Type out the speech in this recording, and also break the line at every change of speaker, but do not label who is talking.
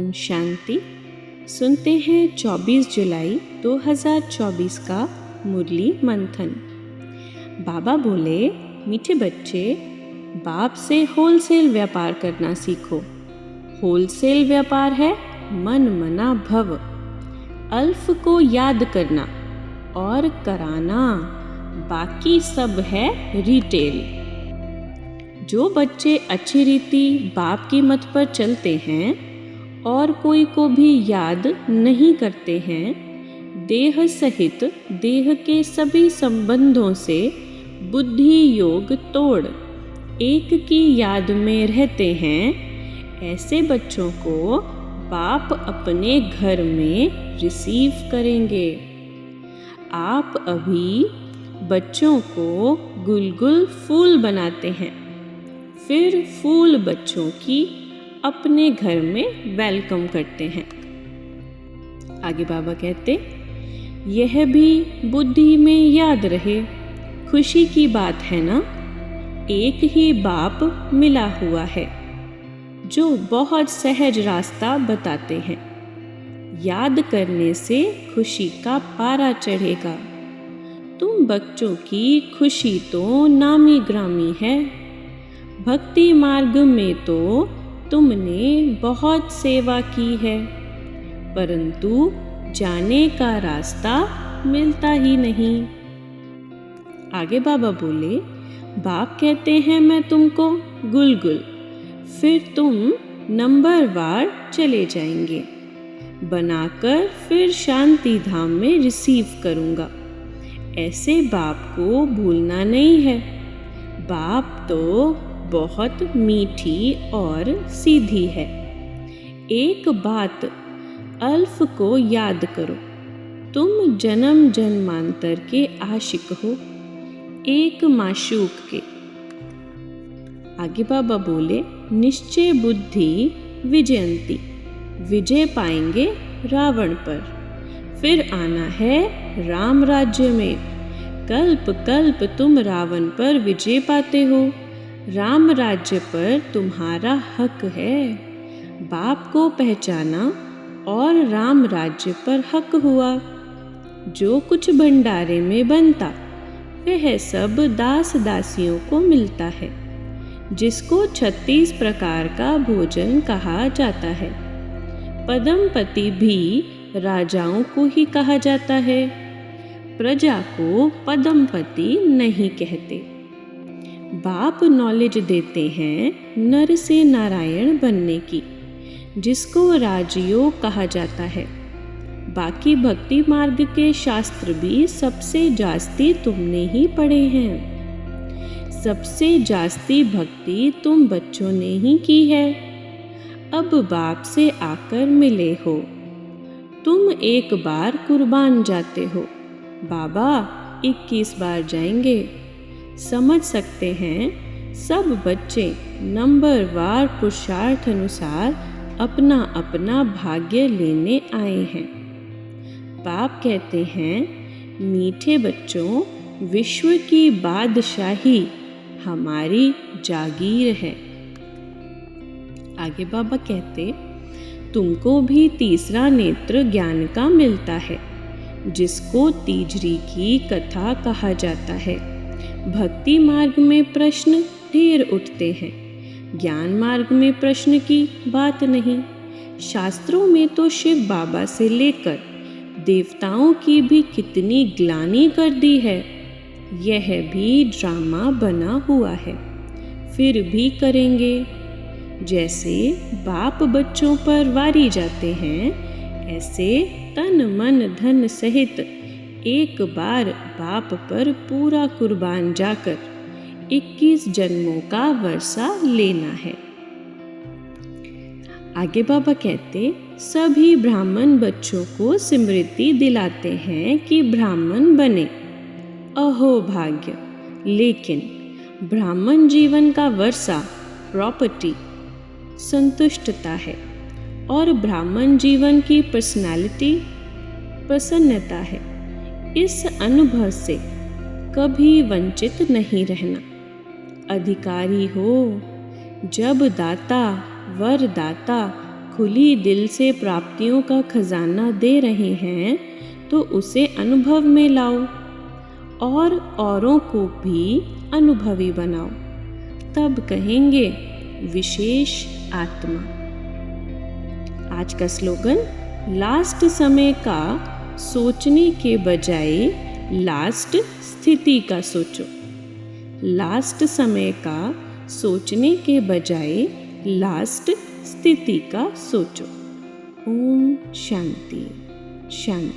ओम शांति। सुनते हैं 24 जुलाई 2024 का मुरली मंथन। बाबा बोले, मीठे बच्चे, बाप से होलसेल व्यापार करना सीखो। होलसेल व्यापार है मन मना भव। अल्फ को याद करना और कराना, बाकी सब है रिटेल। जो बच्चे अच्छी रीति बाप की मत पर चलते हैं और कोई को भी याद नहीं करते हैं, देह सहित देह के सभी संबंधों से बुद्धि योग तोड़ एक की याद में रहते हैं, ऐसे बच्चों को बाप अपने घर में रिसीव करेंगे। आप अभी बच्चों को गुलगुल फूल बनाते हैं, फिर फूल बच्चों की अपने घर में वेलकम करते हैं। आगे बाबा कहते, यह भी बुद्धि में याद रहे, खुशी की बात है ना। एक ही बाप मिला हुआ है जो बहुत सहज रास्ता बताते हैं। याद करने से खुशी का पारा चढ़ेगा। तुम बच्चों की खुशी तो नामी ग्रामी है। भक्ति मार्ग में तो तुमने बहुत सेवा की है, परंतु जाने का रास्ता मिलता ही नहीं। आगे बाबा बोले, बाप कहते हैं मैं तुमको गुलगुल, फिर तुम नंबरवार चले जाएंगे। बनाकर फिर शांति धाम में रिसीव करूँगा। ऐसे बाप को भूलना नहीं है। बाप तो बहुत मीठी और सीधी है। एक बात अल्फ को याद करो, तुम जन्म जन्मांतर के आशिक हो, एक माशूक के। आगे बाबा बोले, निश्चय बुद्धि विजयंती, विजय पाएंगे रावण पर। फिर आना है राम राज्य में। कल्प कल्प तुम रावण पर विजय पाते हो। राम राज्य पर तुम्हारा हक है। बाप को पहचाना और राम राज्य पर हक हुआ। जो कुछ भंडारे में बनता वह सब दास दासियों को मिलता है, जिसको 36 प्रकार का भोजन कहा जाता है। पदमपति भी राजाओं को ही कहा जाता है। प्रजा को पदमपति नहीं कहते। बाप नॉलेज देते हैं नर से नारायण बनने की, जिसको राजयोग कहा जाता है। बाकी भक्ति मार्ग के शास्त्र भी सबसे जास्ती तुमने ही पढ़े हैं। सबसे जास्ती भक्ति तुम बच्चों ने ही की है। अब बाप से आकर मिले हो। तुम एक बार कुर्बान जाते हो, बाबा 21 बार जाएंगे। समझ सकते हैं सब बच्चे नंबरवार पुरुषार्थ अनुसार अपना अपना भाग्य लेने आए हैं। बाप कहते हैं, मीठे बच्चों, विश्व की बादशाही हमारी जागीर है। आगे बाबा कहते, तुमको भी तीसरा नेत्र ज्ञान का मिलता है, जिसको तीजरी की कथा कहा जाता है। भक्ति मार्ग में प्रश्न ढेर उठते हैं, ज्ञान मार्ग में प्रश्न की बात नहीं। शास्त्रों में तो शिव बाबा से लेकर देवताओं की भी कितनी ग्लानि कर दी है। यह भी ड्रामा बना हुआ है, फिर भी करेंगे। जैसे बाप बच्चों पर वारी जाते हैं, ऐसे तन मन धन सहित एक बार बाप पर पूरा कुर्बान जाकर 21 जन्मों का वर्षा लेना है। आगे बाबा कहते, सभी ब्राह्मण बच्चों को स्मृति दिलाते हैं कि ब्राह्मण बने। अहो भाग्य! लेकिन ब्राह्मण जीवन का वर्षा प्रॉपर्टी संतुष्टता है और ब्राह्मण जीवन की पर्सनालिटी प्रसन्नता है। इस अनुभव से कभी वंचित नहीं रहना। अधिकारी हो, जब दाता वरदाता खुली दिल से प्राप्तियों का खजाना दे रहे हैं तो उसे अनुभव में लाओ और औरों को भी अनुभवी बनाओ। तब कहेंगे विशेष आत्मा। आज का स्लोगन, लास्ट समय का सोचने के बजाय लास्ट स्थिति का सोचो। लास्ट समय का सोचने के बजाय लास्ट स्थिति का सोचो। ओम शांति शांति।